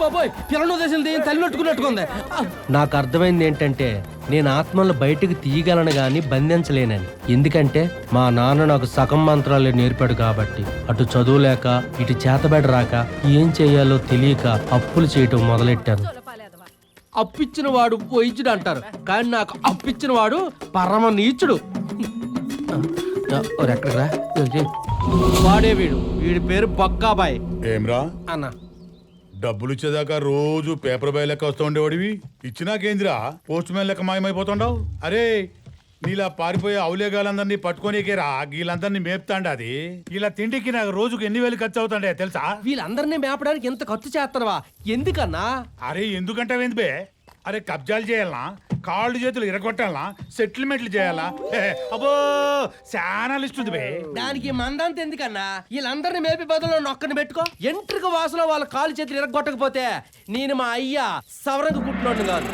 బాబోయ్ పిల్లను దేశం తల్లి నట్టుకున్నట్టుకుంది. నాకు అర్థమైంది ఏంటంటే నేను ఆత్మలు బయటకు తీయగలను గాని బంధించలేనని. ఎందుకంటే మా నాన్న నాకు సగం మంత్రాలు నేర్పాడు కాబట్టి. అటు చదువులేక ఇటు చేతబడి రాక ఏం చేయాలో తెలియక అప్పులు చేయటం మొదలెట్టాను. అప్పిచ్చిన వాడు వైద్యుడు అంటారు, కానీ నాకు అప్పిచ్చిన వాడు పరమ నీచుడు. ఎక్కడరా వాడే వీడి పేరు బొక్కాబాయ్. ఏమ్రా అన్న డబ్బులు ఇచ్చేదాకా రోజు పేపర్ బాయ్ లెక్క వస్తూ ఉండేవాడివి, ఇచ్చినాకేందిరా పోస్ట్ మ్యాన్ లెక్క మాయమైపోతుండవు? అరే నీలా పారిపోయే అవులేగాలందరినీ పట్టుకోనికేరా వీళ్ళందరినీ మేపుతాండా? అది ఇలా తిండికి నాకు రోజుకు ఎన్ని వేలు ఖర్చు అవుతాండే తెలుసా? వీళ్ళందరినీ మేపడానికి ఎంత ఖర్చు చేస్తావా? ఎందుకన్నా? అరే ఎందుకంటావేంది బే? అరే కబ్జాలు చేయాలనా, కాళ్ళు చేతులు ఇరగొట్టాలనా, సెటిల్మెంట్లు చేయాలా? అబ్బో చాలా లిస్ట్ ఉంది బే. దానికి మందంత ఎందుకన్నా? వీళ్ళందరినీ మేపి బదులు నొక్కని పెట్టుకో. ఎంట్రిక వాసన వాళ్ళ కాళ్ళు చేతులు ఇరగొట్టకపోతే నేను మా అయ్యా సవరంగా కుట్టినోడు కాదు.